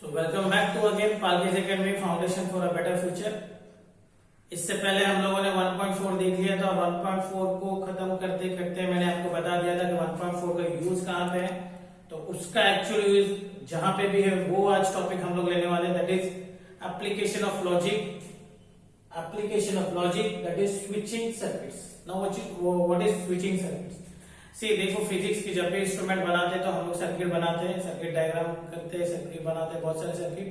So welcome back to again Palkis Academy Foundation for a Better Future। इससे पहले हम लोगों ने 1.4 देख लिया था और 1.4 को खत्म करते करते मैंने आपको बता दिया था कि 1.4 का यूज कहाँ पे है। तो उसका एक्चुअल यूज जहां पे भी है वो आज टॉपिक हम लोग लेने वाले हैं, that is application of logic that is switching circuits. Now what is switching circuits? See देखो, फिजिक्स की जब भी इंस्ट्रूमेंट बनाते हैं तो हम लोग सर्किट बनाते हैं, सर्किट डायग्राम करते हैं, सर्किट बनाते हैं, बहुत सारे सर्किट।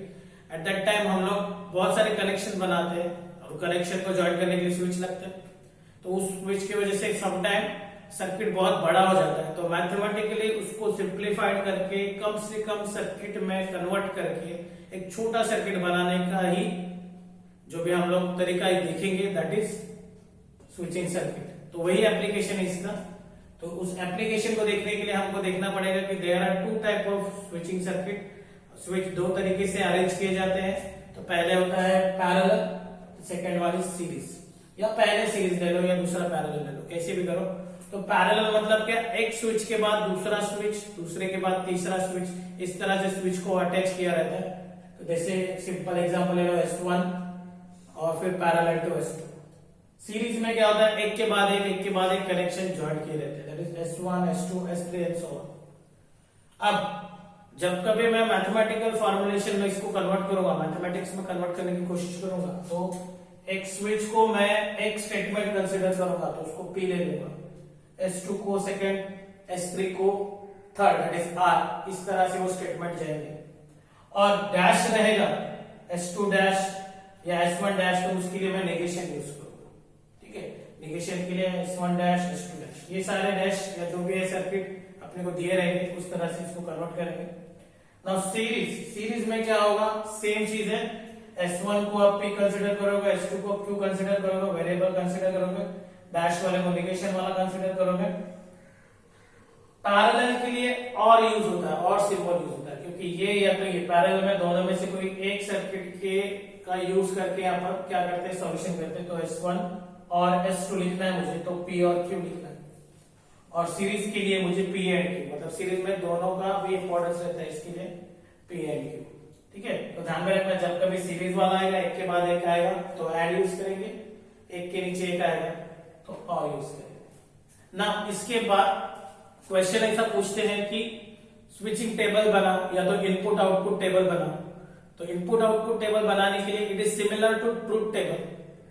एट दैट टाइम हम लोग बहुत सारे कनेक्शन बनाते हैं और कनेक्शन को ज्वाइन करने के लिए स्विच लगते हैं। तो उस स्विच की वजह से सम टाइम सर्किट बहुत बड़ा हो जाता है। तो मैथमेटिकली उसको सिंप्लीफाइड करके कम से कम सर्किट में कन्वर्ट करके एक छोटा सर्किट बनाने का ही जो भी हम लोग तरीका देखेंगे, दैट इज स्विचिंग सर्किट। तो वही एप्लीकेशन है इसका। तो उस एप्लीकेशन को देखने के लिए हमको देखना पड़ेगा कि there are two type of switching circuit. Switch दो तरीके से अरेंज किए जाते हैं। तो पहले होता है parallel, second one is series, या पहले सीरीज ले लो या दूसरा पैरेलल ले लो, कैसे भी करो। तो पैरेलल मतलब क्या, एक स्विच के बाद दूसरा स्विच, दूसरे के बाद तीसरा स्विच, इस तरह से स्विच को अटैच किया रहता है। तो जैसे सिंपल एग्जांपल ले लो S1 और फिर पैरेलल टू S2। सीरीज में क्या होता है, एक के बाद एक कनेक्शन ज्वाइन किए रहते हैं, that is S1 S2 S3 and so on. अब जब कभी मैं मैथमेटिकल फॉर्मुलेशन में इसको कन्वर्ट करूंगा, मैथमेटिक्स में कन्वर्ट करने की कोशिश करूंगा, तो एक स्विच को मैं एक स्टेटमेंट कंसीडर करूंगा तो उसको P ले लूंगा, S2 को सेकंड, S3 को थर्ड, दैट इज R। इस तरह से वो स्टेटमेंट जाएंगे। और डैश रहेगा S2 डैश या S1 डैश, तो उसके लिए मैं नेगेशन यूज करूंगा। ठीक है, नेगेशन के लिए S1 डैश S2 डैश, ये सारे डैश या जो भी है सर्किट अपने को दिए रहेंगे, उस तरह से इसको कन्वर्ट करेंगे। नाउ सीरीज में क्या होगा, सेम चीज है। S1 को आप P कंसीडर करोगे, S2 को Q कंसीडर करोगे, वेरिएबल कंसीडर करोगे, डैश वाले को नेगेशन वाला कंसीडर करोगे। पैरेलल के लिए और यूज होता है, और सिंपल यूज होता है, क्योंकि ये या तो ये पैरेलल में दोनों में से कोई एक सर्किट के का यूज करके यहाँ पर क्या करते हैं, सॉल्यूशन करते हैं। तो S1 और S2 लिखना है मुझे, तो P और Q लिखना है। और सीरीज के लिए मुझे P एंड Q, मतलब सीरीज में दोनों का भी इंपॉर्टेंस रहता है, इसके लिए P एंड Q। ठीक है, तो ध्यान में रखना, जब कभी सीरीज वाला आएगा, एक के बाद एक आएगा तो ऐड यूज करेंगे, एक के नीचे एक आएगा तो और यूज करेंगे ना। इसके बाद क्वेश्चन ऐसा पूछते हैं कि स्विचिंग टेबल बनाओ या तो इनपुट आउटपुट टेबल बनाओ। तो इनपुट आउटपुट टेबल बनाने के लिए it is similar to truth table,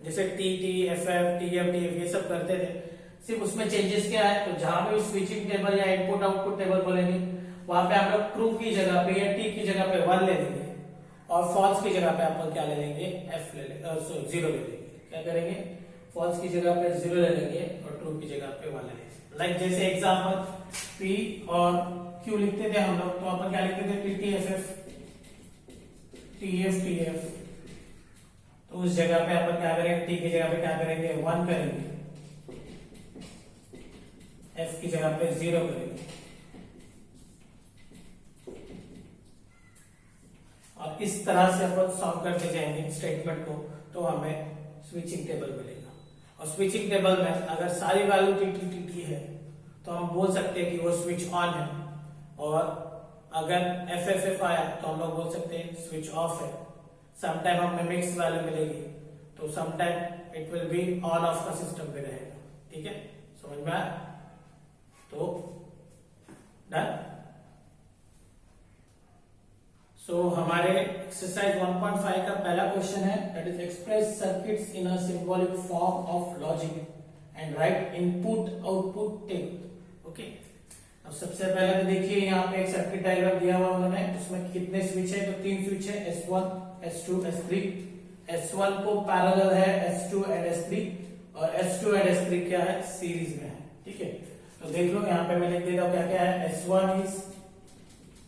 जैसे TT FF TF TF ये सब करते थे। सिर्फ उसमें चेंजेस क्या है, तो जहां पे स्विचिंग टेबल या इनपुट आउटपुट टेबल बोलेंगे वहां पे हम लोग ट्रू की जगह पे या T की जगह पे 1 ले लेंगे और फॉल्स की जगह पे अपन क्या ले लेंगे, F ले लेंगे, 0 ले लेंगे। क्या करेंगे, फॉल्स की जगह पे 0 ले लेंगे और ट्रू की जगह पे 1 ले लेंगे। लाइक जैसे एग्जांपल P और Q लिखते थे हम लोग, तो अपन क्या लिखते थे, TT FF TF TF। तो उस जगह पे अपन क्या करेंगे, T की जगह पे क्या करेंगे, 1 करेंगे, F की जगह पे 0 करेंगे। और इस तरह से अपन सॉल्व करते जाएंगे स्टेटमेंट को, तो हमें स्विचिंग टेबल मिलेगा। और स्विचिंग टेबल में अगर सारी वैल्यू TT है तो हम बोल सकते हैं कि वो स्विच ऑन है, और अगर FFF आया तो हम लोग बोल सकते हैं स्विच ऑफ है। समटाइम हमें मिक्स वैल्यू मिलेगी, तो sometime it will be on off का सिस्टम पे रहेगा। ठीक है, समझ में आया? तो डन। सो हमारे एक्सरसाइज 1.5 का पहला क्वेश्चन है, that is express circuits in a symbolic form of logic and right input output table. Okay, अब सबसे पहले तो देखिए यहाँ पे एक सर्किट डायग्राम दिया हुआ उन्होंने, उसमें कितने स्विच है, तो 3 स्विच है, S1 S2 S3। S1 को पैरेलल है S2 एंड S3, और S2 एंड S3 क्या है, सीरीज में है। ठीक है, तो देख लो यहाँ पे मैं लिख देता हूँ क्या क्या है, S1 is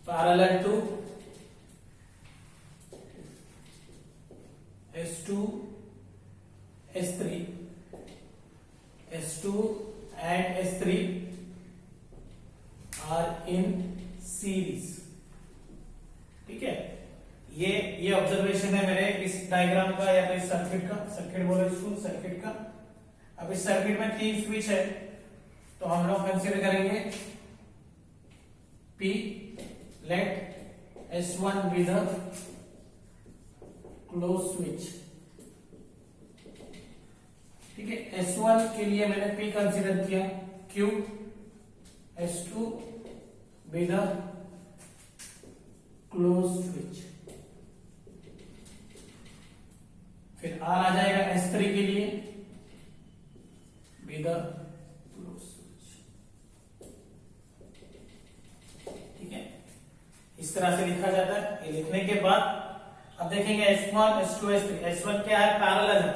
parallel to S2 S3, S2 and S3 are in series. ठीक है, ये ऑब्जर्वेशन है मेरे इस डायग्राम का या तो इस सर्किट का, सर्किट बोलो इसको, सर्किट का। अब इस सर्किट में 3 स्विच है, तो हम लोग कंसीडर करेंगे P, let S1 with a close switch. ठीक है, S1 के लिए मैंने P कंसीडर किया, Q, S2 with a close switch. फिर R आ जाएगा S3 के लिए with a क्लोज स्विच। ठीक है, इस तरह से लिखा जाता है। ये लिखने के बाद अब देखेंगे S1, S2, S3। S1 क्या है, पैरेलल है।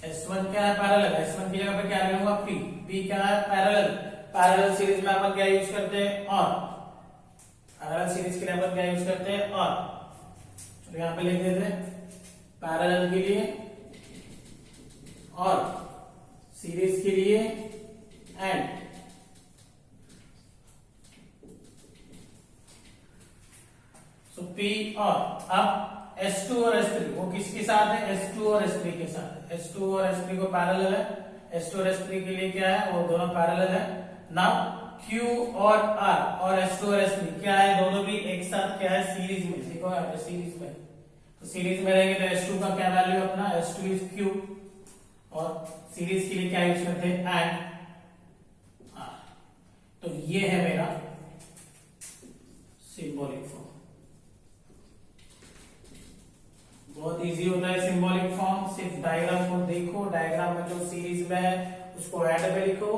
S1 क्या है, पैरेलल। S1 की जगह पे क्या लूंगा, P। P क्या है, पैरेलल। पैरेलल सीरीज में अपन क्या यूज करते हैं, और। पैरेलल सीरीज के लिए अपन क्या यूज करते हैं, और। तो यहां पे लिख देते हैं पैरेलल के लिए और, सीरीज के लिए एंड। सो P और। अब S2 और S3 वो किसके साथ है, S2 और S3 के साथ। S2 और S3 को पैरेलल है। S2 और S3 के लिए क्या है, वो दोनों पैरेलल है। नाउ Q और R और S2 और S3 क्या है, दोनों भी एक साथ क्या है, सीरीज में। देखो यहाँ पे सीरीज में, तो सीरीज में रहेंगे तो S2 का क्या वैल्यू अपना, S2 इज Q, और सीरीज के लिए क्या यूज करते हैं, एंड R। तो ये है मेरा सिंबॉलिक फॉर्म। बहुत इजी होता है सिंबॉलिक फॉर्म। सिर्फ डायग्राम को देखो, डायग्राम में जो सीरीज में है उसको ऐड में लिखो,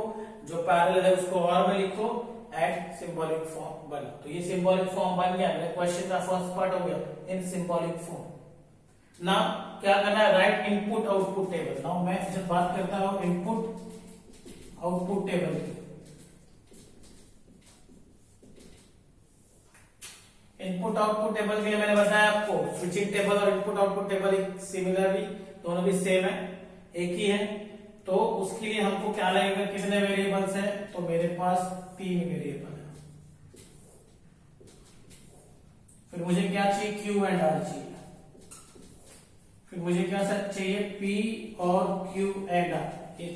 जो पैरेलल है उसको और में लिखो, ऐड सिंबॉलिक फॉर्म बनो। तो ये सिंबॉलिक फॉर्म बन गया, मेरे क्वेश्चन का फर्स्ट पार्ट हो गया इन सिंबॉलिक फॉर्म। नाउ क्या करना है, right input output table. Now मैं जब बात करता हूं इनपुट आउटपुट टेबल की, इनपुट आउटपुट टेबल के लिए मैंने बताया आपको स्विचिंग टेबल और इनपुट आउटपुट टेबल सिमिलरली दोनों भी सेम है, एक ही है। तो उसके लिए हमको क्या लगेगा, कितने वेरिएबल्स हैं, तो मेरे पास 3 वेरिएबल है। फिर मुझे क्या चाहिए, Q एंड R चाहिए। फिर मुझे क्या चाहिए, P और Q एंड R ये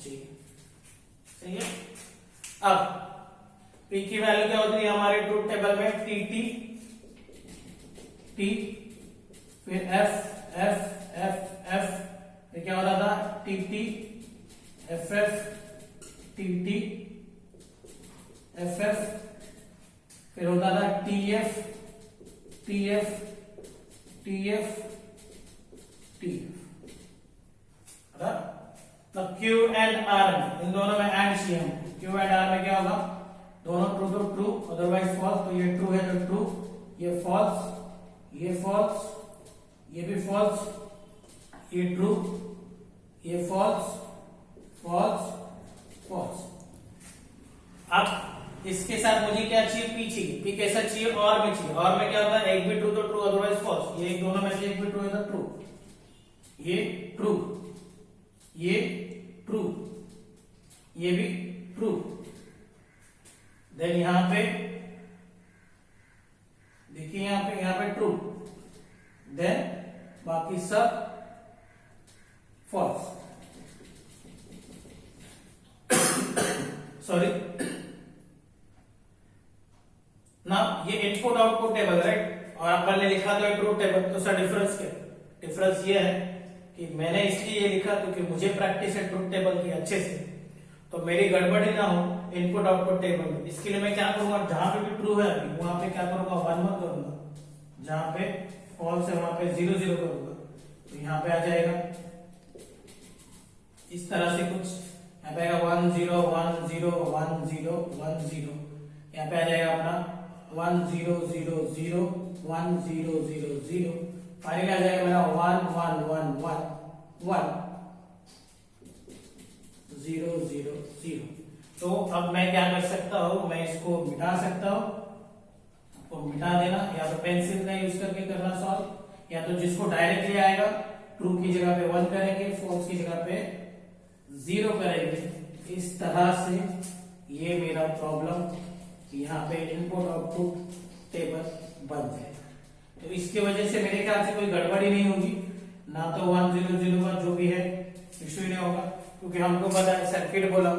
चाहिए। सही है। अब P की वैल्यू क्या होती है हमारे ट्रूथ टेबल में, TT, T, फिर F, फिर क्या हो रहा था, TT, FF, TT, FF, फिर होता था TF, तो Q एंड R में, इन दोनों में एंड चाहिए हमको। Q एंड R में क्या होगा, दोनों ट्रू तो ट्रू, अदरवाइज फॉल्स। तो ये ट्रू है तो ट्रू, ये फॉल्स, ये फॉल्स, ये भी फॉल्स, ये ट्रू, ये फॉल्स, फॉल्स, फॉल्स। अब इसके साथ मुझे क्या चाहिए, P चाहिए। P कैसा चाहिए, और में चाहिए। और में क्या होता है, एक भी ट्रू तो ट्रू, अदरवाइज फॉल्स। ये दोनों में से एक भी ट्रू है तो ट्रू, ये ट्रू, ये ट्रू, ये भी ट्रू। देन यहां पे देखिए, यहां पे ट्रू, देन बाकी सब फॉल्स। सॉरी ना, ये इनपुट आउटपुट टेबल राइट, और अपन ने लिखा तो ट्रूथ टेबल। तो सर डिफरेंस क्या, डिफरेंस ये है कि मैंने इसलिए ये लिखा क्योंकि मुझे प्रैक्टिस है ट्रूथ टेबल की अच्छे से, तो मेरी गड़बड़ी ना हो इनपुट आउटपुट टेबल में। इसके लिए मैं क्या करूंगा, जहां पे भी ट्रू है अभी वहां पे क्या करूंगा, 1 1 करूंगा, जहां पे फॉल्स है वहां पे 0 0 करूंगा। तो यहाँ पे आ जाएगा इस तरह से कुछ, यहाँ पे आएगा 1 0 1 0 1 0 1 0, यहाँ पे आ जाएगा अपना 1 0 0 0 1 0 0 0, फाइनली आ जाएगा मेरा 1 1 1 1 1 0 0 0। तो अब मैं क्या कर सकता हूं, मैं इसको मिटा सकता हूं, आपको मिटा देना, या तो पेंसिल का यूज करके करना सॉल्व, या तो जिसको डायरेक्टली आएगा ट्रू की जगह पे 1 करेंगे, फॉल्स की जगह पे 0 करेंगे। इस तरह से ये मेरा प्रॉब्लम यहाँ पे इनपुट आउटपुट टेबल बन जाएगा। तो इसकी वजह से मेरे ख्याल से कोई गड़बड़ी नहीं होगी, ना तो 1 0 0 का जो भी है इश्यू नहीं होगा, क्योंकि हमको पता है सर्किट बोला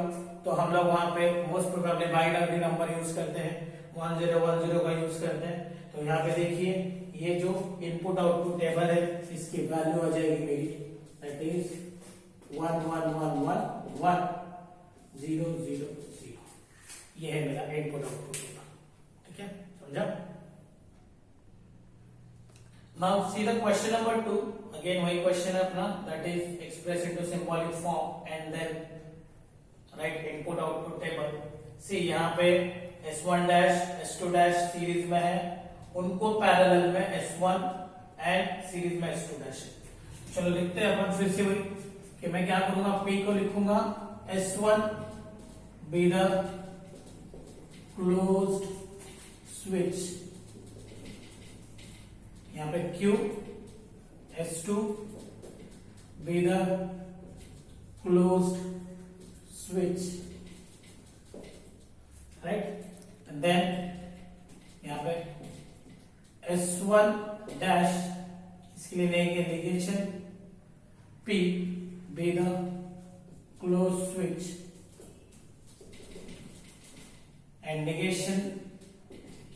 तो हम लोग वहां पे most probably binary number use करते हैं, 1 0 1 0 का यूज करते हैं। तो यहाँ पे देखिए ये जो इनपुट आउटपुट टेबल है इसकी वैल्यू आ जाएगी मेरी, दैट इज 1 1 1 1 1 0 0 0। ये है मेरा इनपुट आउटपुट टेबल, ठीक है, समझा। Now see the question number 2, again वही क्वेश्चन है अपना, that is express into symbolic form and then write input output table. See यहाँ पे S1 dash S2 dash series में है, उनको पैरेलल में S1 एंड सीरीज में S2 डैश। चलो लिखते हैं अपन फिर से वही कि मैं क्या करूंगा, P को लिखूंगा S1 be the closed switch, यहाँ पे Q S2 be the closed switch, right, and then यहाँ पे S1 dash इसके लिए लेंगे negation P be the closed switch and negation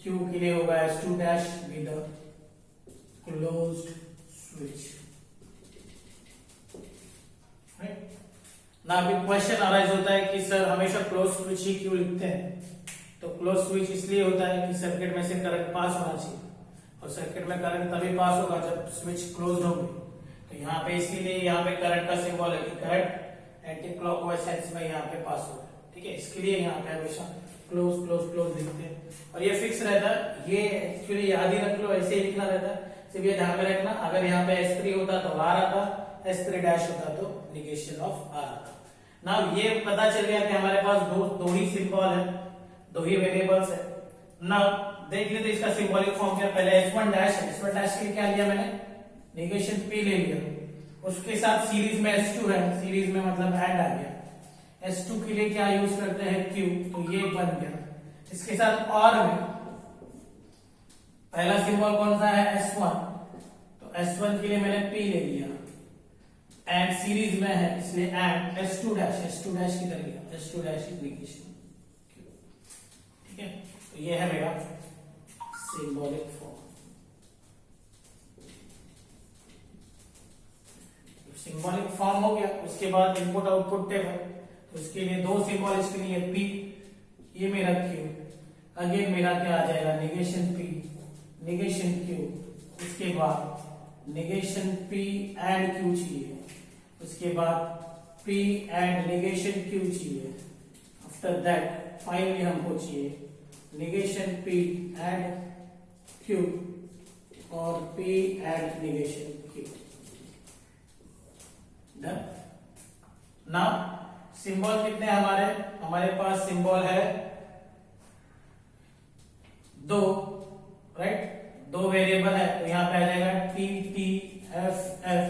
Q के लिए होगा S2 dash be the closed switch, right। ना अभी क्वेश्चन अराइज होता है कि सर हमेशा क्लोज स्विच ही क्यों लिखते हैं, तो क्लोज स्विच इसलिए होता है कि सर्किट में से करंट पास होना चाहिए, और सर्किट में करंट तभी पास होगा जब स्विच क्लोज होगी। तो यहाँ पे इसीलिए यहाँ पे करंट का सिंबल है कि करंट एंटी क्लॉकवाइज सेंस में यहाँ पे पास होगा, ठीक है, इसके लिए यहाँ पे हमेशा क्लोज क्लोज क्लोज लिखते हैं। और ये फिक्स रहता है, ये एक्चुअली याद ही रख लो, ऐसे ही लिखना रहता है, सिर्फ ये ध्यान में रखना, अगर यहाँ पे S3 होता तो R आता, S3 डैश होता तो निगेशन ऑफ R आता। ना ये पता चल गया कि हमारे पास दो ही सिंबल है, दो ही वेरिएबल्स है। ना देख लेते इसका सिंबॉलिक फॉर्म क्या, पहले S1 डैश है, S1 डैश के लिए क्या लिया मैंने, निगेशन P ले लिया, उसके साथ सीरीज में S2 है, सीरीज में मतलब ऐड आ गया, S2 के लिए क्या यूज करते हैं Q, तो ये बन गया। इसके साथ और में पहला सिंबल कौन सा है S1, तो S1 के लिए मैंने P ले लिया, एंड सीरीज में है इसलिए एंड S2 डैश किधर गया, S2 डैश इज निगेशन, ठीक है। तो ये है मेरा सिंबॉलिक फॉर्म। सिंबॉलिक फॉर्म हो गया, उसके बाद इनपुट आउटपुट टेबल, तो उसके लिए दो सिंबल, इसके लिए P, ये मेरा Q, अगेन मेरा क्या आ जाएगा, निगेशन P निगेशन Q, उसके बाद निगेशन P एंड Q चाहिए, उसके बाद P एंड निगेशन Q चाहिए, आफ्टर दैट फाइनली हमको चाहिए निगेशन P एंड Q और P and negation Q। Done. Now symbol कितने हमारे पास सिंबल है दो, राइट, दो वेरिएबल है, तो यहाँ पे आ जाएगा T T F F,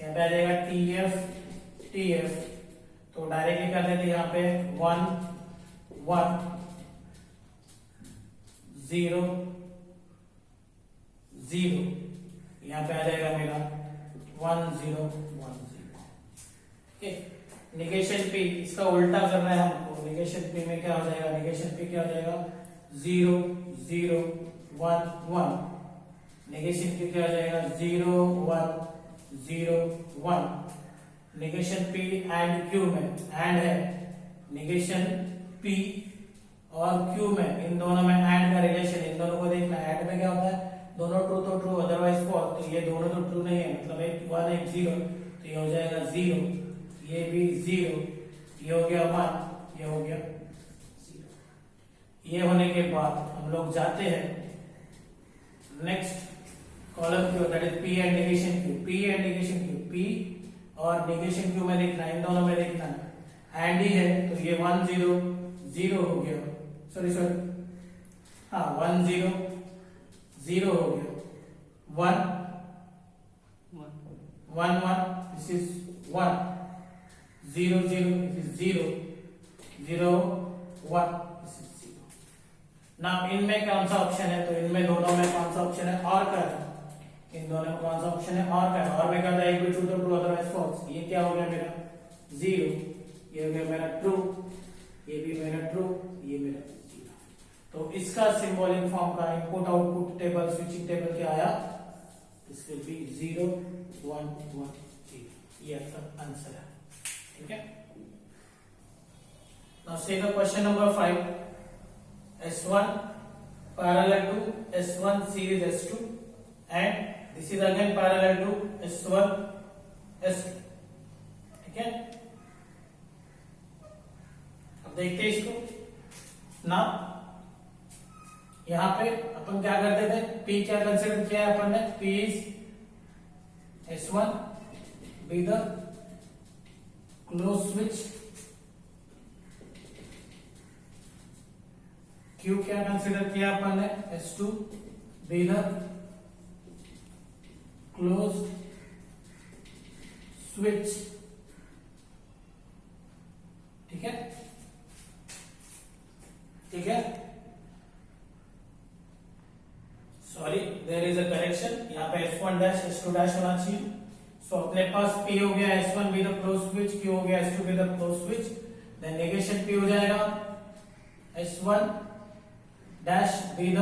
यहाँ पे आ जाएगा TF TF, तो डायरेक्टली कर देते यहाँ पे 1 1 0 0, यहाँ पे आ जाएगा मेरा 1 0 1 0। निगेशन P इसका उल्टा करना है हमको, निगेशन P में क्या हो जाएगा, निगेशन P क्या हो जाएगा 0 0 1 1, निगेशन Q क्या हो जाएगा 0 1 0 1, निगेशन P एंड Q में एंड है, निगेशन P और Q में, इन दोनों में एंड का रिलेशन, इन दोनों को देखना, एंड में क्या होता है, दोनों ट्रू तो ट्रू अदरवाइज फॉल्स, तो ये दोनों तो ट्रू नहीं है, मतलब एक 1 एक 0, तो ये हो जाएगा 0, ये भी 0, ये हो गया 1, ये हो गया 0। ये होने के बाद हम लोग जाते हैं नेक्स्ट कॉलम की ओर, that is P and negation Q, P and negation Q, P और निगेशन Q में देखना, इन दोनों में देखना है, एंड ही है, तो ये 1 0 0 हो गया, सॉरी हाँ 1 0 0 हो गया, 1 1 1, this is 1 0 0, this is 0 0 1, this is 0। Now इनमें कौन सा ऑप्शन है, तो इनमें दोनों में कौन सा ऑप्शन है, और का है, इन दोनों में कौन सा ऑप्शन है, और का है, और में क्या था, एक भी ट्रू तो ट्रू अदरवाइज फॉल्स, ये क्या हो गया मेरा 0, ये हो गया मेरा ट्रू, ये भी मेरा ट्रू, ये मेरा 0। तो इसका सिंबॉलिक फॉर्म का input output table switching table क्या आया, दिस विल बी 0 1 1 0, ये आपका आंसर है। ठीक है, now see the question number 5, S1 parallel to S1 series S2 and this is again parallel to S1 S2। ठीक है, अब देखते हैं इसको ना। यहां पे अपन क्या करते थे, P क्या कंसिडर किया है अपन ने, P is S1 be the close switch, Q क्या कंसिडर किया अपन ने, S2 be the close switch. ठीक है, ठीक है, sorry there is a correction, यहाँ पे S1 डैश S2 डैश होना चाहिए। सो अपने पास P हो गया S1 be the close switch, Q हो गया S2 be the close switch, then negation P हो जाएगा S1 dash be the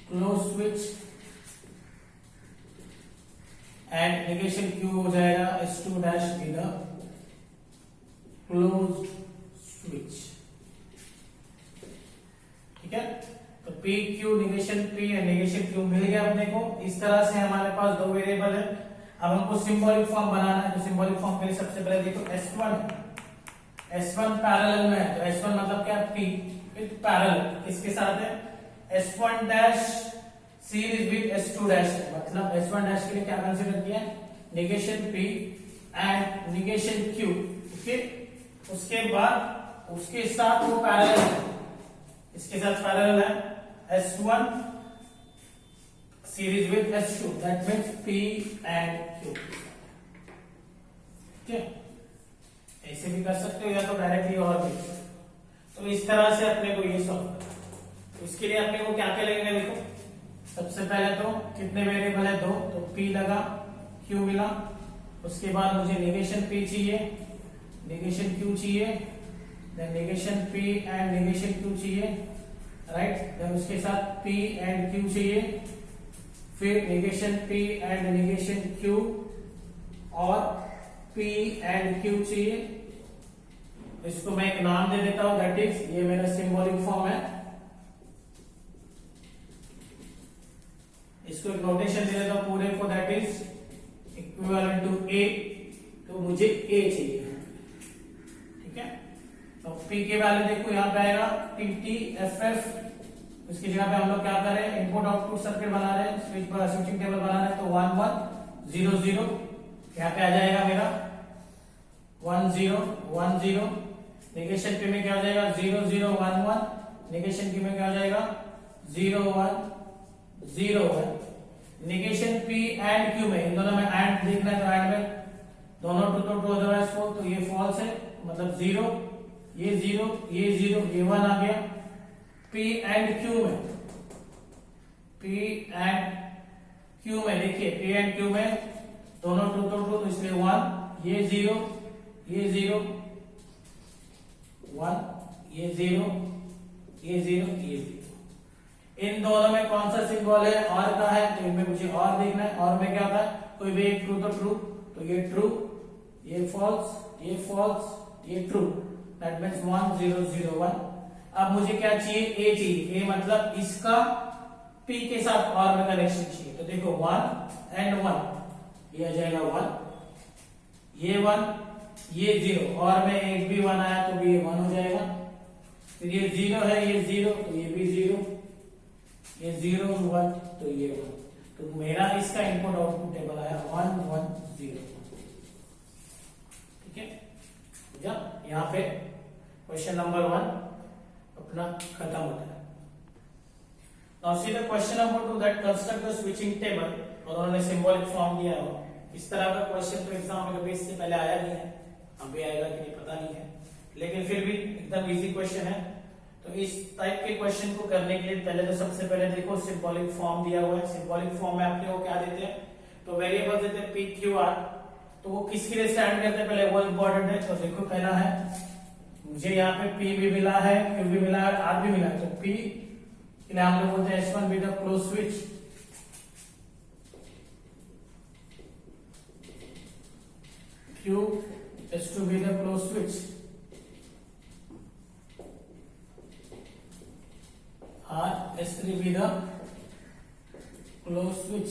close switch and negation Q हो जाएगा S2 dash be the close switch. ठीक है, तो P Q negation P and negation Q मिल गया अपने को। इस तरह से हमारे पास दो वेरिएबल है। अब हमको सिंबॉलिक फॉर्म बनाना है, तो सिंबॉलिक फॉर्म के लिए सबसे पहले देखो S1 पैरेलल में है, तो S1 मतलब क्या, P विद पैरेलल इसके साथ है, S1 dash series with S2 dash, मतलब S1 डैश के लिए क्या कंसीडर किया, negation P and negation Q। Okay, उसके बाद उसके साथ वो पैरेलल है, इसके साथ पैरेलल है S1 series with S2, that means P and Q। ठीक है, ऐसे भी कर सकते हो या तो डायरेक्टली और भी। तो इस तरह से अपने को ये सॉल्व करना है। तो इसके लिए अपने को क्या क्या लगेगा, देखो सबसे पहले तो कितने वेरिएबल है, दो, तो P लगा, Q मिला, उसके बाद मुझे नेगेशन P चाहिए, नेगेशन Q चाहिए, then negation P and negation Q चाहिए, राइट, देन उसके साथ P एंड Q चाहिए, फिर negation P and negation Q और P एंड Q चाहिए। इसको मैं एक नाम दे देता हूं, दैट इज, ये मेरा सिंबॉलिक फॉर्म है, इसको एक नोटेशन दे देता हूं पूरे को, that is equivalent to A, तो मुझे A चाहिए। ठीक है, तो P के वैल्यू देखो यहाँ पे आएगा TT FF, उसकी जगह पे हम लोग क्या कर रहे हैं, इनपुट आउटपुट सर्किट बना रहे हैं, स्विचिंग टेबल बना रहे हैं, तो 1 1 0 0 यहाँ पे आ जाएगा मेरा 1 0 1 0, नेगेशन P में क्या हो जाएगा 0 0 1 1, नेगेशन Q में क्या हो जाएगा 0 1 0 1, नेगेशन P एंड Q में, इन दोनों में एंड देखना है, तो एंड में दोनों ट्रू तो ट्रू अदरवाइज फॉल्स, तो ये फॉल्स है, मतलब 0, ये 0, ये 0, ये 1 आ गया। P एंड Q में, P एंड Q में देखिए, P एंड Q में दोनों ट्रू तो ट्रू, तो इसलिए 1, ये 0, ये 0 1, ये 0, ये 0, ये 0। इन दोनों में कौन सा सिंबल है, और का है, तो इनमें मुझे और देखना है। और में क्या होता है, कोई भी एक ट्रू तो ट्रू, तो ये ट्रू, ये फॉल्स, ये फॉल्स, ये ट्रू, दैट मींस 1 0 0 1। अब मुझे क्या चाहिए, A चाहिए, A मतलब इसका P के साथ और में कनेक्शन चाहिए, तो देखो 1 एंड 1, ये आ जाएगा 1, ये 1, ये 0, और में एक भी 1 आया तो भी ये 1 हो जाएगा, फिर ये 0 है, ये 0, तो ये भी 0, ये 0 1, तो ये 1, तो मेरा इसका इनपुट आउटपुट टेबल आया 1 1 0। ठीक है, यहाँ पे क्वेश्चन नंबर 1 अपना खत्म होता है। Now see the question number 2, that construct the switching table, और उन्होंने सिंबॉलिक फॉर्म दिया हो। इस तरह का क्वेश्चन तो एग्जाम में कभी इससे पहले आया नहीं है, अभी आएगा कि नहीं पता नहीं है, लेकिन फिर भी एकदम इजी क्वेश्चन है। तो इस टाइप के क्वेश्चन को करने के लिए पहले तो सबसे पहले देखो सिंबॉलिक फॉर्म दिया हुआ है। सिंबॉलिक फॉर्म में आपने वो क्या देते हैं, तो वेरिएबल देते हैं P Q R, तो वो किसके लिए स्टैंड करते हैं पहले वो इंपॉर्टेंट है। तो देखो पहला है मुझे यहाँ पे P भी मिला है, Q भी मिला है, R भी मिला है, तो P के लिए हम लोग बोलते हैं S1 be the close switch, Q S2 be the close switch, R S3 be the close switch.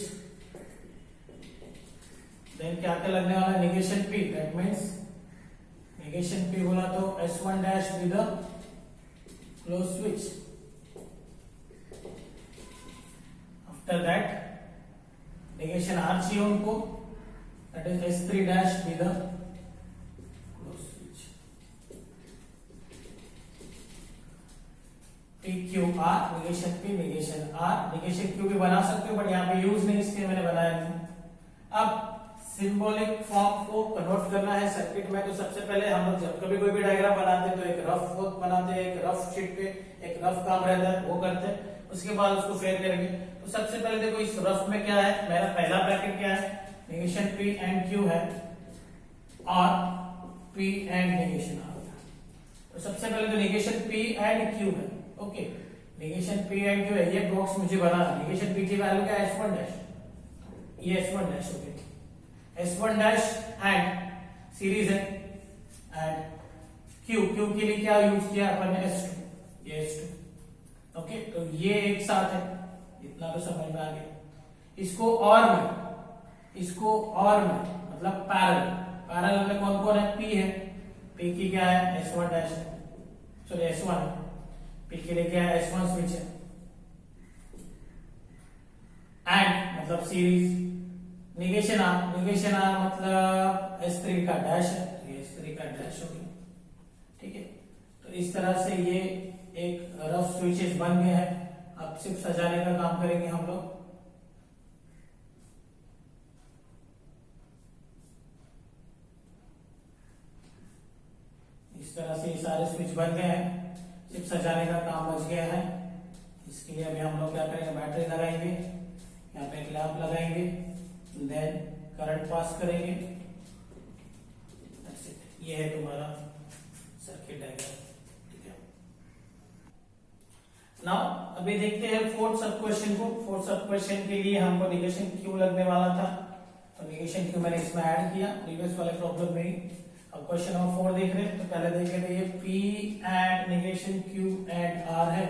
Then क्या क्या लगने वाला है, negation P, that means negation P बोला तो S1 dash be the close switch. After that negation R चाहिए उनको, that is S3 dash be the close switch. P Q R, negation P negation R, negation Q भी बना सकते हो but यहाँ पे यूज नहीं, इसलिए मैंने बनाया नहीं। अब सिंबॉलिक फॉर्म को कन्वर्ट करना है सर्किट में, तो सबसे पहले हम लोग जब कभी कोई भी डायग्राम बनाते हैं तो एक रफ वर्क बनाते हैं, एक रफ शीट पे एक रफ काम रहता है वो करते हैं, उसके बाद उसको फेयर करेंगे। तो सबसे पहले देखो इस रफ में क्या है, मेरा पहला ब्रैकेट क्या है, नेगेशन P एंड Q है और P एंड नेगेशन R। तो सबसे पहले तो नेगेशन P एंड Q है, okay, negation P and Q है, ये बॉक्स मुझे बनाना है। नेगेशन P की वैल्यू क्या है, S1 डैश, ये S1 dash, okay, S1 dash and series है, एंड Q के लिए क्या यूज किया अपन ने, S2, ये S2, ओके, तो ये एक साथ है, इतना तो समझ में आ गया। इसको और में मतलब पैरेलल में कौन कौन है, P है, P की क्या है, S1 डैश है, सॉरी S1, P के लिए क्या है, S1 स्विच है, एंड मतलब सीरीज, नेगेशन आर मतलब S3 का डैश है, ये S3 का डैश हो गया, ठीक है। तो इस तरह से ये एक रफ स्विचेस बन गए हैं। अब सिर्फ सजाने का काम करेंगे हम लोग। इस तरह से ये सारे स्विच बन गए हैं, सिर्फ सजाने का काम बच गया है। इसके लिए अभी हम लोग क्या करेंगे, बैटरी लगाएंगे, यहाँ पे एक लैंप लगाएंगे, देन करंट पास करेंगे, ये है तुम्हारा सर्किट डायग्राम, ठीक है। नाउ अभी देखते हैं फोर्थ सब क्वेश्चन को। फोर्थ सब क्वेश्चन के लिए हमको नेगेशन Q लगने वाला था, तो नेगेशन Q मैंने इसमें ऐड किया प्रीवियस वाले प्रॉब्लम में ही। अब क्वेश्चन नंबर 4 देख रहे हैं, तो पहले देख लेते हैं, ये P and negation Q and R है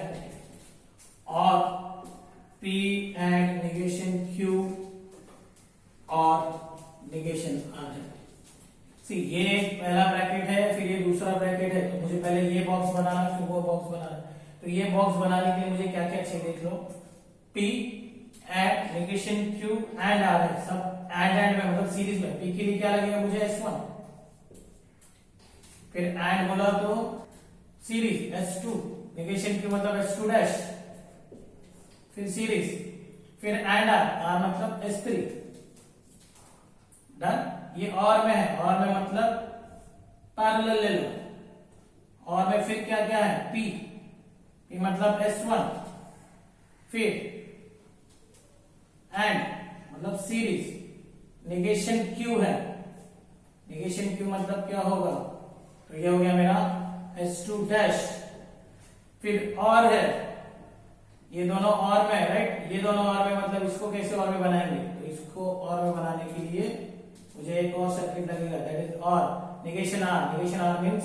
और P एंड नेगेशन Q और नेगेशन R है। सी ये पहला ब्रैकेट है, फिर ये दूसरा ब्रैकेट है, तो मुझे पहले ये बॉक्स बनाना फिर वो बॉक्स बनाना। तो ये बॉक्स बनाने के लिए मुझे क्या क्या चाहिए देख लो, P and negation Q and R है, सब एंड में मतलब सीरीज में। P के लिए क्या लगेगा मुझे, S1, फिर एंड बोला तो सीरीज S2, नेगेशन Q मतलब S2 डैश, फिर सीरीज, फिर एंड R मतलब S3, डन। ये और में है, और में मतलब पैरेलल ले लो, और में फिर क्या क्या है, P मतलब S1, फिर एंड मतलब सीरीज, नेगेशन Q है, नेगेशन Q मतलब क्या होगा, तो ये हो गया मेरा S2 डैश, फिर और है, ये दोनों और में, राइट, ये दोनों और में मतलब इसको कैसे और में बनाएंगे, तो इसको और में बनाने के लिए मुझे एक और सर्किट लगेगा, दैट इज और नेगेशन R मींस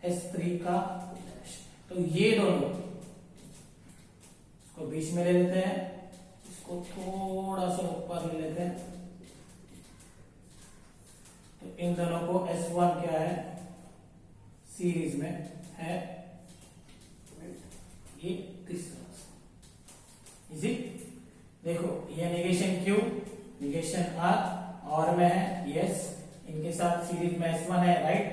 S3 का डैश। तो ये दोनों इसको बीच में ले लेते हैं, इसको थोड़ा सा ऊपर ले लेते हैं, तो इन दोनों को S1 क्या है, सीरीज में है, ये किस तरह से इजी। देखो ये नेगेशन Q नेगेशन R और में है, यस, इनके साथ सीरीज में S1 है, राइट,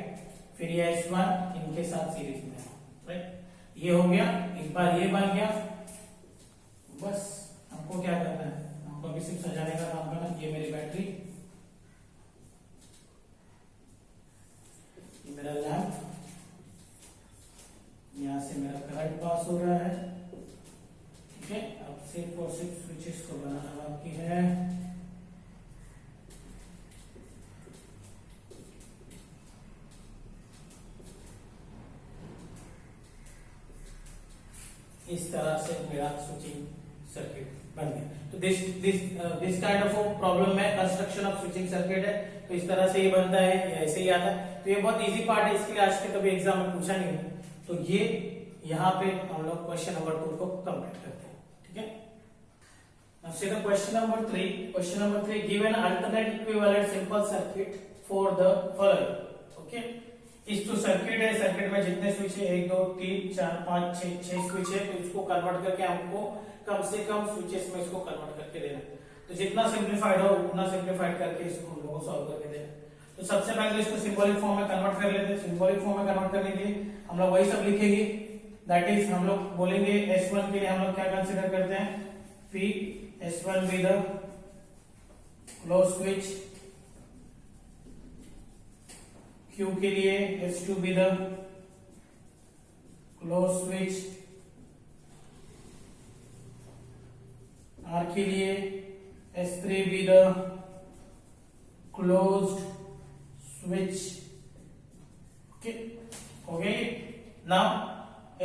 फिर ये S1 इनके साथ सीरीज में है, राइट। ये हो गया, एक बार ये बन गया, बस हमको क्या करना है, हमको अभी सिर्फ सजाने का काम करना है। ये मेरी बैटरी, ये मेरा लैंप, यहां से मेरा करंट पास हो रहा है, ठीक है। अब सिर्फ और सिर्फ स्विचेस को बनाना बाकी है। इस तरह से मेरा स्विचिंग सर्किट बन गया। तो दिस काइंड ऑफ प्रॉब्लम में कंस्ट्रक्शन ऑफ स्विचिंग सर्किट है, तो इस तरह से ये बनता है, ऐसे ही आता है। तो ये बहुत इजी पार्ट है, इसके लिए आज के कभी एग्जाम में पूछा नहीं है। तो ये यहाँ पे हम लोग क्वेश्चन नंबर 2 को कंप्लीट करते हैं, ठीक है। Now see the question number 3. Question number 3, give an alternate equivalent simple circuit for the following. Okay. इस तो सर्किट है, सर्किट में जितने स्विच है 1 2 3 4 5 6 स्विच है, तो इसको कन्वर्ट करके हमको कम से कम स्विचेस में इसको कन्वर्ट करके देना है। तो जितना सिंप्लीफाइड हो उतना सिंप्लीफाइड करके इसको हम लोगों को सॉल्व करके देना है। तो सबसे पहले इसको सिंबॉलिक फॉर्म में कन्वर्ट कर लेते हैं। सिंबॉलिक फॉर्म में कन्वर्ट करने के लिए हम लोग वही सब लिखेंगे, दैट इज हम लोग बोलेंगे S1 के लिए हम लोग क्या कंसीडर करते हैं, P S1 be the close switch, Q के लिए S2 be the close switch, R के लिए S3 be the closed switch. Okay, हो गया ये। नाउ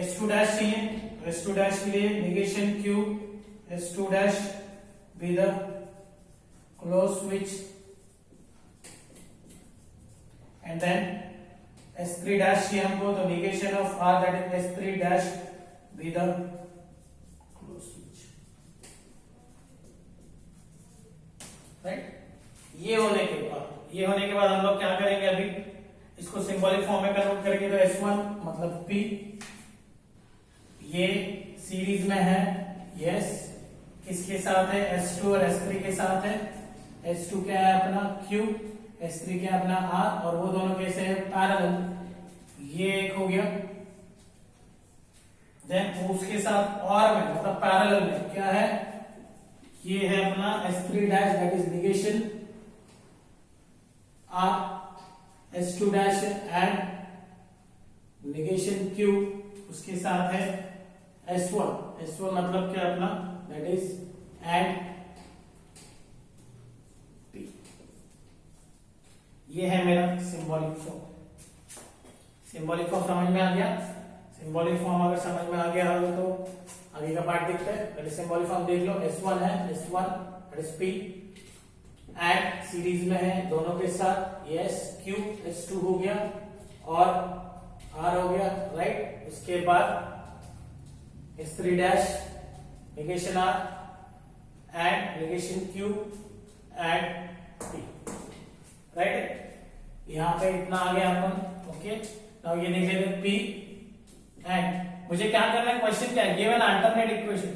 S2 डैश चाहिए, S2 डैश के लिए negation Q S2 dash be the close switch, and then S3 dash चाहिए हमको, तो negation of R that is S3 dash be the close switch, right. ये होने के बाद हम लोग क्या करेंगे, अभी इसको सिंबॉलिक फॉर्म में कन्वर्ट करेंगे। तो S1 मतलब P, ये सीरीज में है, यस, किसके साथ है, S2 और S3 के साथ है। S2 क्या है अपना Q, S3 क्या है अपना R, और वो दोनों कैसे है, पैरेलल। ये एक हो गया। देन उसके साथ और में मतलब पैरेलल में क्या है, ये है अपना S3 dash that is negation R, S2 dash and negation Q, उसके साथ है S1 मतलब क्या अपना, दैट इज एंड P। ये है मेरा सिंबॉलिक फॉर्म। सिंबॉलिक फॉर्म समझ में आ गया। सिंबॉलिक फॉर्म अगर समझ में आ गया हो तो आगे का पार्ट देखते हैं। पहले सिंबॉलिक फॉर्म देख लो। S1 है, S1 that is P, and series में है दोनों के साथ, यस, Q S2 हो गया और R हो गया, राइट। उसके बाद S3 dash negation R and negation Q and P, right. यहां पे इतना आ गया अपन, ओके। नाउ ये देख लेते P एंड मुझे क्या करना है, क्वेश्चन क्या है, गिव एन अल्टरनेट इक्वेशन,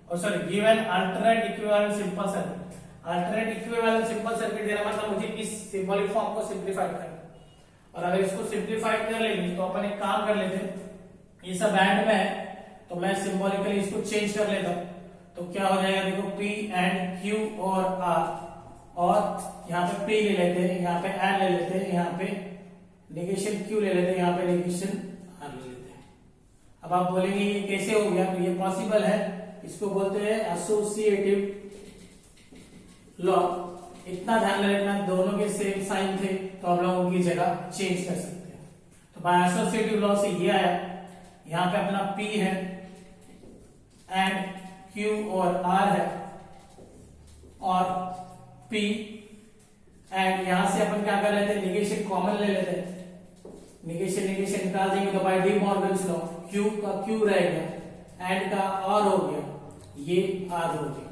और sorry give an alternate equivalent simple circuit. Alternate equivalent simple circuit देना मतलब मुझे इस सिंबॉलिक फॉर्म को सिंप्लीफाई करना, और अगर इसको सिंप्लीफाई कर लेंगे तो अपन एक काम कर लेते हैं, ये सब एंड में है तो मैं सिंबॉलिकली इसको चेंज कर लेता हूं। तो क्या हो जाएगा, देखो P एंड Q और R, और यहाँ पे P ले लेते हैं, यहाँ पे एंड ले लेते हैं, यहाँ पे नेगेशन Q ले लेते हैं, यहाँ पे नेगेशन R ले लेते हैं। अब आप बोलेंगे ये कैसे हो गया, तो ये पॉसिबल है, इसको बोलते हैं एसोसिएटिव लॉ। इतना ध्यान रखना, दोनों के सेम साइन थे तो हम लोग उनकी जगह चेंज कर सकते हैं। तो बाय एसोसिएटिव लॉ से ये आया, यहाँ पे अपना P है एंड Q और R है, और P एंड यहां से अपन क्या कर लेते हैं, नेगेशन कॉमन ले लेते हैं, नेगेशन निकाल देंगे तो by De Morgan's law Q का Q रहेगा एंड का R हो गया, ये R हो गया।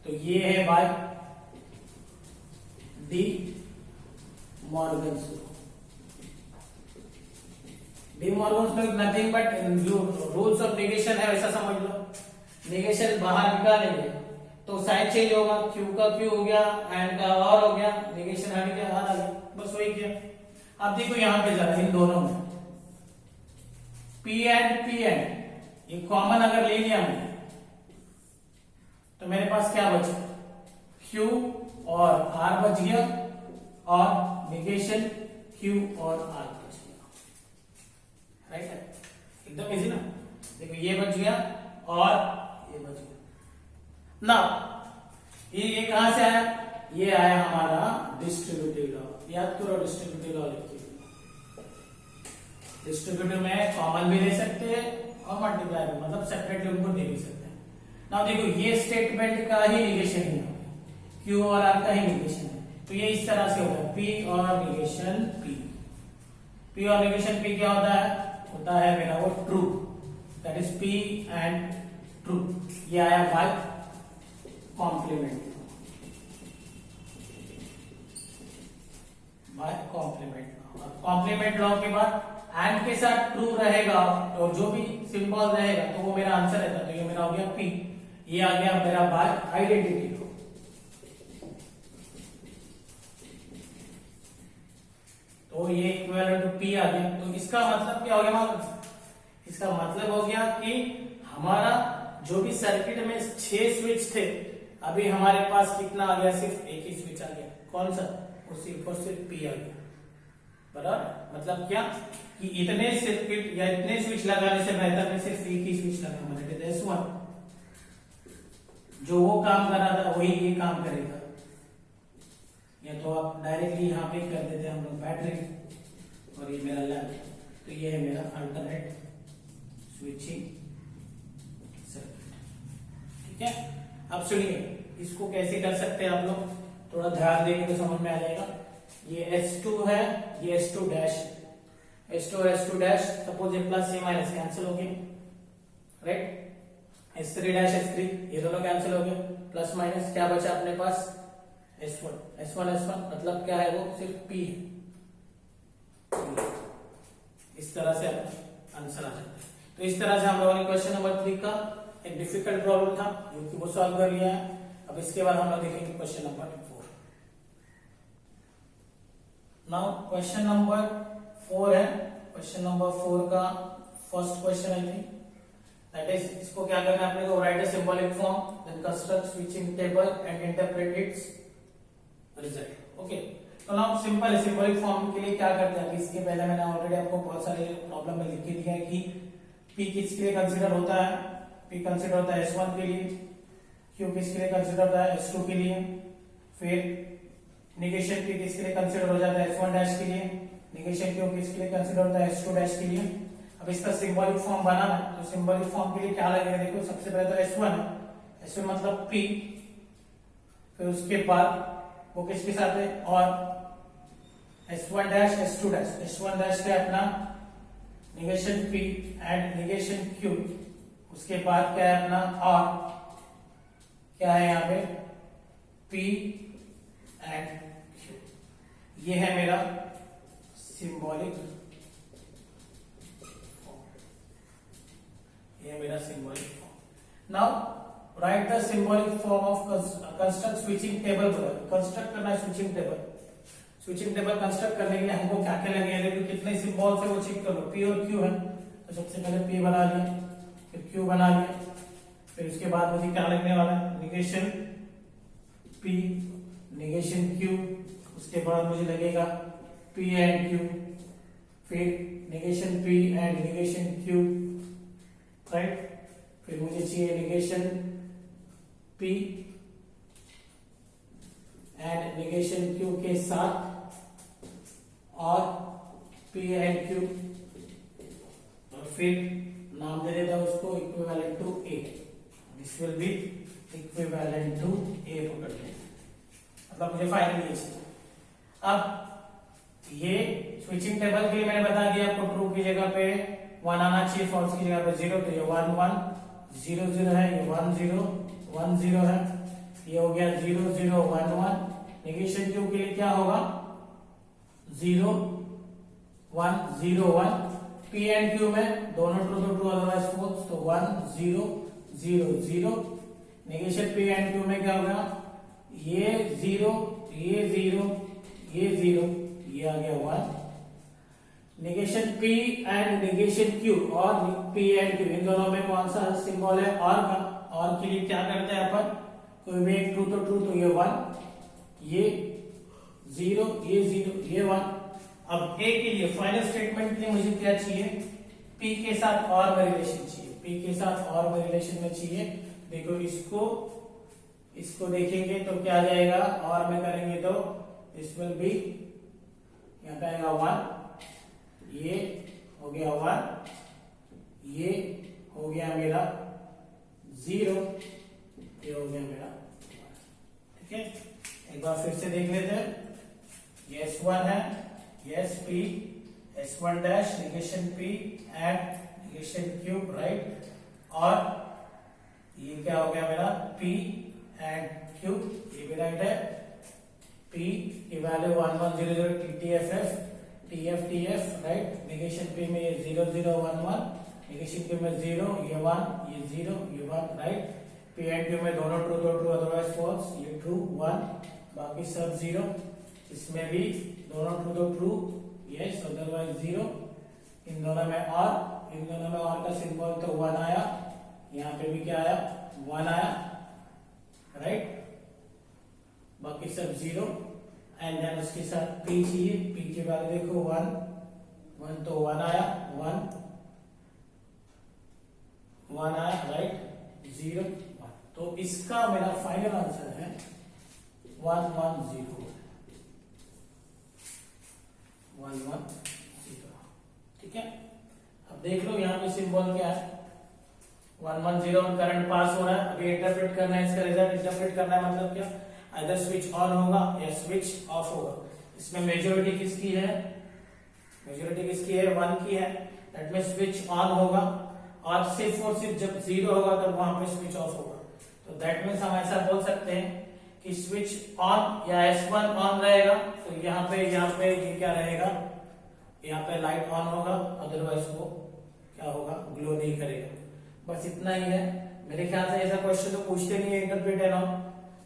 तो ये है by De Morgan's law. De Morgan's law nothing but जो रूल्स ऑफ नेगेशन है वैसा समझ लो। नेगेशन बाहर निकालेंगे तो साइन चेंज होगा, Q का Q हो गया एंड का R हो गया, नेगेशन हट गया, R आ गया, बस वही किया। अब देखो यहां पे जरा इन दोनों में P एंड ये कॉमन अगर ले लिया हमने तो मेरे पास क्या बचा, Q और R बच गया, और नेगेशन Q और R बच गया, राइट है, एकदम इजी ना। देखो ये बच गया और ये बच गया ना। ये कहां से आया, ये आया हमारा डिस्ट्रीब्यूटिव लॉ। याद करो डिस्ट्रीब्यूटिव लॉ लिखिए। डिस्ट्रीब्यूटिव में कॉमन भी ले सकते हैं और मल्टीप्लाई भी, मतलब सेपरेटली उनको दे भी सकते हैं। नाउ देखो ये स्टेटमेंट का ही निगेशन है, क्यू और आर का ही निगेशन है, तो ये इस तरह से होगा पी और निगेशन पी। पी और निगेशन पी क्या होता है? होता है मेरा वो true, that is P and true. ये आया by complement, by complement. Complement law के बाद एंड के साथ ट्रू रहेगा और जो भी सिंबल रहेगा तो वो मेरा आंसर रहता है, तो ये मेरा हो गया पी। ये आ गया मेरा बाय आइडेंटिटी लॉ। तो ये इक्विवेलेंट टू पी आ गया। तो इसका मतलब क्या हो गया मालूम? इसका मतलब हो गया कि हमारा जो भी सर्किट में 6 स्विच थे, अभी हमारे पास कितना आ गया? सिर्फ एक ही स्विच आ गया। कौन सा? और सिर्फ पी आ गया। बराबर, मतलब क्या कि इतने सर्किट या इतने स्विच लगाने से बेहतर है सिर्फ एक ही स्विच लगाना, दैट इज S1। जो वो काम कर रहा था वही ये काम करेगा। या तो आप डायरेक्टली यहाँ पे कर देते हैं हम लोग बैटरी, और ये मेरा लैंप, तो ये है मेरा अल्टरनेट स्विचिंग सर्किट। ठीक है, अब सुनिए इसको कैसे कर सकते हैं आप लोग, थोड़ा ध्यान देंगे तो समझ में आ जाएगा। ये S2 है, ये S2 डैश, S2 और S2 डैश, सपोज ये प्लस ये माइनस कैंसिल हो गए, राइट। S3 डैश S3 ये दोनों कैंसिल हो गए, प्लस माइनस क्या बचा अपने पास? S1 S1 S1, मतलब क्या है वो? सिर्फ P है। इस तरह से आंसर आ जाता है। तो इस तरह से हम लोगों ने क्वेश्चन नंबर 3 का एक डिफिकल्ट प्रॉब्लम था जो कि वो सॉल्व कर लिया है। अब इसके बाद हम लोग देखेंगे question number 4। Now question number 4 है, क्वेश्चन नंबर 4 का first question I think, that is इसको क्या करना है अपने को? Write a symbolic form, then construct switching table and interpret its result. Okay, तो नाउ सिंपल है, सिंबॉलिक फॉर्म के लिए क्या करते हैं? इसके पहले मैंने ऑलरेडी आपको बहुत सारे प्रॉब्लम में लिख के दिया है कि P किसके लिए कंसीडर होता है? P कंसीडर होता है S1 के लिए, Q किसके लिए कंसीडर होता है? S2 के लिए, फिर निगेशन P किसके लिए कंसीडर हो जाता है? S1 डैश के लिए, निगेशन Q किसके लिए कंसीडर होता है? S2 डैश के लिए। अब इसका सिंबॉलिक फॉर्म बनाना है, तो सिंबॉलिक फॉर्म के लिए क्या लगेगा? देखो सबसे पहले तो S1 है, S1 मतलब P, फिर उसके बाद वो किसके साथ है? और S1 dash S2 dash, S1 dash का अपना negation P and negation Q, उसके बाद क्या है अपना R, क्या है यहाँ पे? P and Q। ये है मेरा सिंबॉलिक फॉर्म, ये है मेरा symbolic form. Now right the symbolic form of construct switching table. Construct करना है switching table. Switching table construct करने के लिए हमको क्या क्या लगेगा? देखो कितने सिंबल्स है वो चेक कर लो। P और Q है, तो सबसे पहले P बना लिया, फिर Q बना लिया, फिर उसके बाद मुझे क्या लगने वाला है? निगेशन P, निगेशन Q, उसके बाद मुझे लगेगा P एंड Q, फिर negation P and negation Q, right. फिर मुझे चाहिए negation P and negation Q के साथ और P एंड Q, और फिर नाम दे देता हूं उसको equivalent to A। This will be equivalent to A पकड़ लें, मतलब मुझे फाइनली ये चाहिए। अब ये स्विचिंग टेबल के लिए मैंने बता दिया आपको, ट्रू की जगह पे 1 आना चाहिए, फॉल्स की जगह पे 0, तो ये 1 1 0 0 है, ये 1 0 1 0 है, ये हो गया 0 0 1 1। निगेशन Q के लिए क्या होगा? 0 1 0 1। P एंड Q में दोनों ट्रू तो ट्रू, अदरवाइज फॉल्स, तो 1 0 0 0। निगेशन P एंड Q में क्या होगा? ये 0 ये 0 ये 0, ये आ गया 1। Negation P and negation Q और P एंड Q इन दोनों में कौन सा सिंबल है? और का। और के लिए क्या करते हैं अपन? कोई भी एक ट्रू तो ट्रू, तो ये 1, ये 0 ये 0 ये 1। अब A के लिए फाइनल स्टेटमेंट के लिए मुझे क्या चाहिए? P के साथ और में रिलेशन चाहिए, P के साथ और में रिलेशन में चाहिए। देखो इसको देखेंगे तो क्या आ जाएगा? और में करेंगे तो दिस विल बी, यहाँ पे आएगा 1, ये हो गया 1, ये हो गया मेरा 0, ये हो गया मेरा 1। ठीक है, एक बार फिर से देख लेते हैं। ये S1 है, ये SP, S1 dash negation P and negation Q, right. और ये क्या हो गया मेरा P एंड Q, ये भी राइट है। P की value 1 1 0 0 TTFF TF TF, right. Negation P में ये 0 0 1 1, निगेशन Q में 0, ये 1, ये 0, ये 1, राइट। P एंड Q में दोनों ट्रू तो ट्रू, अदरवाइज फॉल्स, ये ट्रू 1, बाकी सब 0। इसमें भी दोनों ट्रू तो ट्रू, यस, अदरवाइज 0। इन दोनों में और, इन दोनों में और का सिंबल तो 1 आया, यहाँ पे भी क्या आया 1 आया, राइट। बाकी सब 0 एंड देन उसके साथ P चाहिए। P की वैल्यू देखो 1 1, तो 1 आया, 1 आया, राइट। 0 1, तो इसका मेरा फाइनल आंसर है 1 1 0 1 1 0। ठीक है, अब देख लो यहाँ पे सिंबल क्या है 1 1 0, करंट पास हो रहा है। अभी इंटरप्रेट करना है, इसका रिजल्ट इंटरप्रेट करना है, मतलब क्या, इधर स्विच ऑन होगा या स्विच ऑफ होगा। इसमें मेजॉरिटी किसकी है, मेजॉरिटी किसकी है 1 की है, दैट मींस स्विच ऑन होगा। और सिर्फ जब 0 होगा तब वहां पे स्विच ऑफ होगा। तो दैट मींस हम ऐसा बोल सकते हैं कि स्विच ऑन या S1 ऑन रहेगा, तो यहाँ पे ये क्या रहेगा, यहाँ पे लाइट ऑन होगा, अदरवाइज वो क्या होगा, ग्लो नहीं करेगा। बस इतना ही है। मेरे ख्याल से ऐसा क्वेश्चन तो पूछते नहीं है इंटरप्रेट एंड ऑन,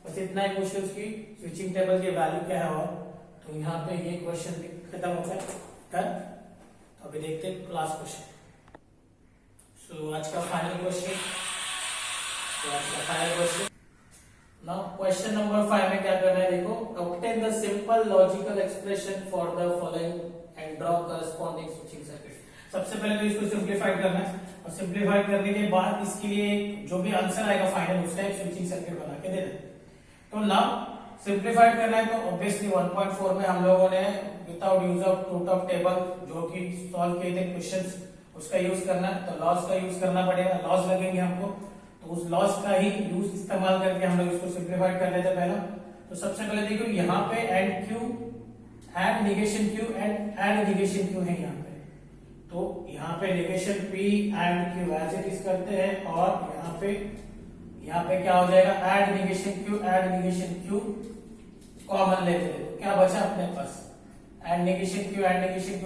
बस इतना ही पूछते उसकी स्विचिंग टेबल की वैल्यू क्या है। और तो यहाँ पे ये क्वेश्चन खत्म होता है। तो अभी देखते हैं क्लास क्वेश्चन। सो आज का final question, now question number 5 में क्या करना है, देखो, obtain the simple logical expression for the following and draw corresponding switching circuit. सबसे पहले तो इसको सिंप्लीफाई करना है, और सिंप्लीफाई करने के बाद इसके लिए जो भी आंसर आएगा फाइनल, उसका एक स्विचिंग सर्किट बना के दे देना। तो नाउ सिंप्लीफाइड करना है, तो ऑब्वियसली 1.4 में हम लोगों ने without use of truth of table जो कि सॉल्व किए थे क्वेश्चंस, उसका यूज करना है। तो लॉस का यूज करना पड़ेगा, लॉस लगेंगे हमको, तो उस लॉस का ही यूज इस्तेमाल करके हम लोग इसको सिंप्लीफाइड कर लेते हैं पहला। तो सबसे पहले देखो यहाँ पे and Q and negation Q and negation Q है यहाँ पे। तो यहाँ पे निगेशन P एंड Q ऐसे इज करते हैं, और यहाँ पे क्या हो जाएगा, एड निगेशन Q कॉमन लेते हैं। तो क्या बचा अपने पास, एड निगेशन Q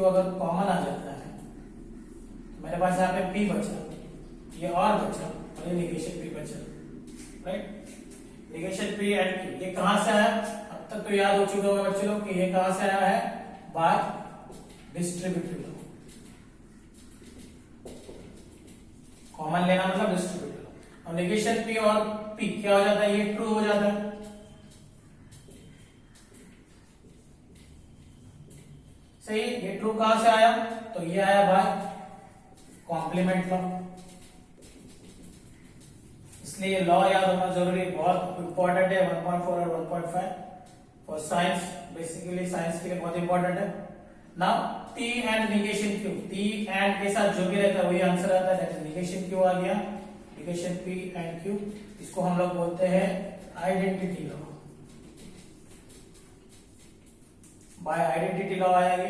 अगर कॉमन आ जाता है तो मेरे पास यहाँ पे P बचा, ये और बचा, और ये निगेशन P बचा, right. Negation P and Q ये कहां से आया, अब तक तो याद हो चुका होगा बच्चे लोग कि ये कहां से आया है, बाय डिस्ट्रीब्यूटिव लॉ। कॉमन लेना मतलब डिस्ट्रीब्यूटिव लॉ। और निगेशन P और P क्या हो जाता है, ये ट्रू हो जाता है। सही, ये ट्रू कहां से आया, तो ये आया बाय कॉम्प्लीमेंट लॉ। इसलिए लॉ याद होना जरूरी, बहुत इंपॉर्टेंट है। 1.4 और 1.5 फॉर साइंस, बेसिकली साइंस के लिए बहुत इंपॉर्टेंट है। Now T and negation Q, T and के साथ जो भी रहता है वही आंसर आता है, दैट इज निगेशन Q आ गया, निगेशन P एंड Q। इसको हम लोग बोलते हैं identity law, by identity law आया ये।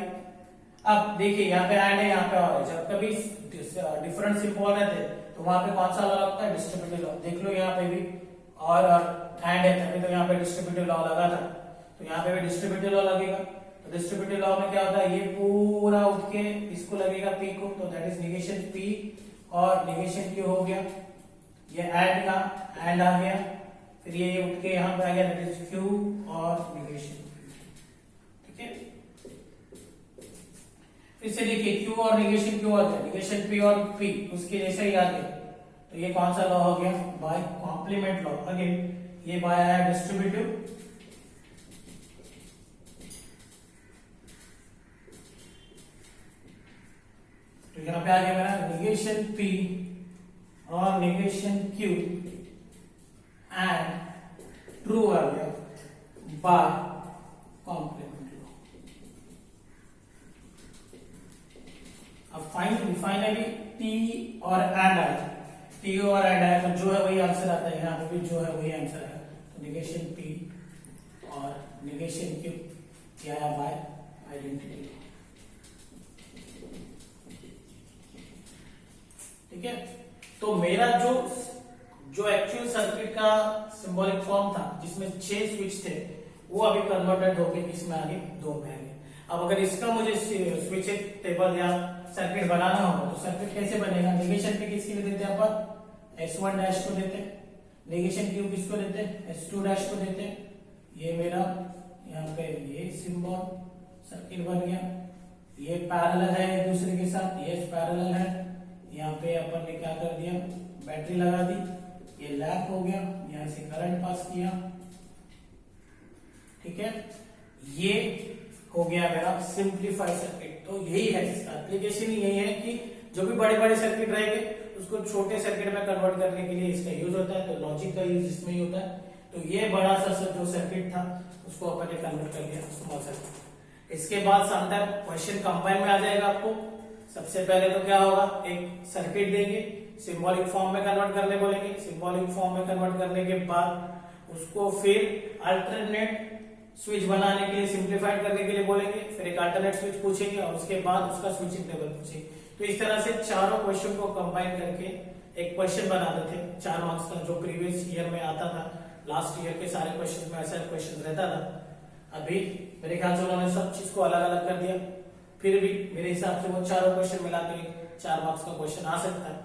अब देखिए यहाँ पे एंड है, यहाँ पे और है। जब कभी डिफरेंट सिंबल रहते तो वहां पे कौन सा लॉ लगता है, डिस्ट्रीब्यूटिव लॉ। देख लो यहाँ पे भी और एंड है, तभी तो यहाँ पे डिस्ट्रीब्यूटिव लॉ लगा था, तो यहाँ पे भी डिस्ट्रीब्यूटिव लॉ लगेगा। तो डिस्ट्रीब्यूटिव लॉ में क्या होता है, ये पूरा उठ के इसको लगेगा P को, तो दैट इज निगेशन P और निगेशन Q हो गया। ये एंड का एंड आ गया, फिर ये उठ के यहाँ पे आ गया, दैट इज Q और निगेशन। ठीक है, फिर से देखिए Q और निगेशन Q और निगेशन P और P उसके जैसे ही आ गया। तो ये कौन सा लॉ हो गया, बाय कॉम्प्लीमेंट लॉ। अगेन ये बाय आया डिस्ट्रीब्यूटिव, तो यहाँ पे आ गया मेरा निगेशन P और निगेशन Q एंड ट्रू आ गया बाय कॉम्प्लीमेंट लॉ। अब फाइनली T और एंड आया, P और ऐड है तो जो है वही आंसर आता है, यहाँ पे भी जो है वही आंसर है। तो नेगेशन P और नेगेशन Q क्या है बाय आइडेंटिटी। ठीक है, तो मेरा जो एक्चुअल सर्किट का सिंबॉलिक फॉर्म था जिसमें 6 स्विच थे वो अभी कन्वर्टेड होके किसमें आ गए, 2 में आ गए। अब अगर इसका मुझे स्विच टेबल या सर्किट बनाना होगा तो सर्किट कैसे बनेगा, नेगेशन पे किसके लिए देते हैं अपन, S1 डैश को देते हैं, नेगेशन Q किसको देते हैं, S2 डैश को देते हैं। ये मेरा यहाँ पे ये सिंबल सर्किट बन गया, ये पैरेलल है एक दूसरे के साथ, ये पैरेलल है। यहाँ पे अपन ने क्या कर दिया, बैटरी लगा दी, ये लैप हो गया, यहाँ से करंट पास किया। ठीक है, ये हो गया मेरा सिंप्लीफाई सर्किट। तो यही है इसका एप्लीकेशन, यही है कि जो भी बड़े बड़े सर्किट रहेंगे उसको छोटे सर्किट में कन्वर्ट करने के लिए इसका यूज होता है। तो लॉजिक का यूज इसमें ही होता है। तो ये बड़ा सा जो सर्किट था उसको अपन ने कन्वर्ट कर दिया स्मॉल सर्किट। इसके बाद समटाइम क्वेश्चन कंबाइन में आ जाएगा आपको। सबसे पहले तो क्या होगा, एक सर्किट देंगे, सिंबॉलिक फॉर्म में कन्वर्ट करने बोलेंगे, सिंबॉलिक फॉर्म में कन्वर्ट करने के बाद उसको फिर अल्टरनेट स्विच बनाने के लिए, सिंप्लीफाइड करने के लिए बोलेंगे, फिर एक अल्टरनेट स्विच पूछेंगे और उसके बाद उसका स्विचिंग टेबल पूछेंगे। तो इस तरह से चारों क्वेश्चन को कंबाइन करके एक क्वेश्चन बनाते थे 4 मार्क्स का, जो प्रीवियस ईयर में आता था। लास्ट ईयर के सारे क्वेश्चन में ऐसा क्वेश्चन रहता था। अभी मेरे ख्याल से उन्होंने सब चीज को अलग अलग कर दिया, फिर भी मेरे हिसाब से वो चारों क्वेश्चन मिला के 4 मार्क्स का क्वेश्चन आ सकता है।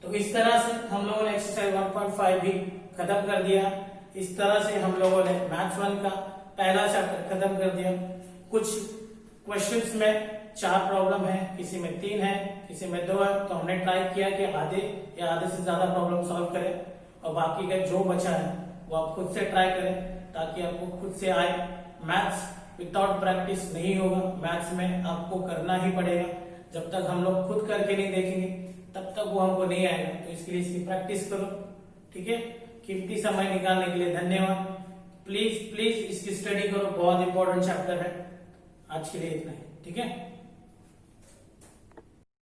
तो इस तरह से हम लोगों ने एक्सरसाइज 1.5 भी खत्म कर दिया। इस तरह से हम लोगों ने मैथ्स 1 का पहला चैप्टर खत्म कर दिया। कुछ क्वेश्चंस में 4 प्रॉब्लम है, किसी में 3 है, किसी में 2 है। तो हमने ट्राई किया कि आधे या आधे से ज्यादा प्रॉब्लम सॉल्व करें और बाकी का जो बचा है वो आप खुद से ट्राई करें ताकि आपको खुद से आए। मैथ्स विदाउट प्रैक्टिस नहीं होगा, मैथ्स में आपको करना ही पड़ेगा। जब तक हम लोग खुद करके नहीं देखेंगे तब तक वो हमको नहीं आएगा। तो इसके लिए इसकी प्रैक्टिस करो। ठीक है, कीमती समय निकालने के लिए धन्यवाद। प्लीज इसकी स्टडी करो, बहुत इंपॉर्टेंट चैप्टर है। आज के लिए इतना ही, ठीक है।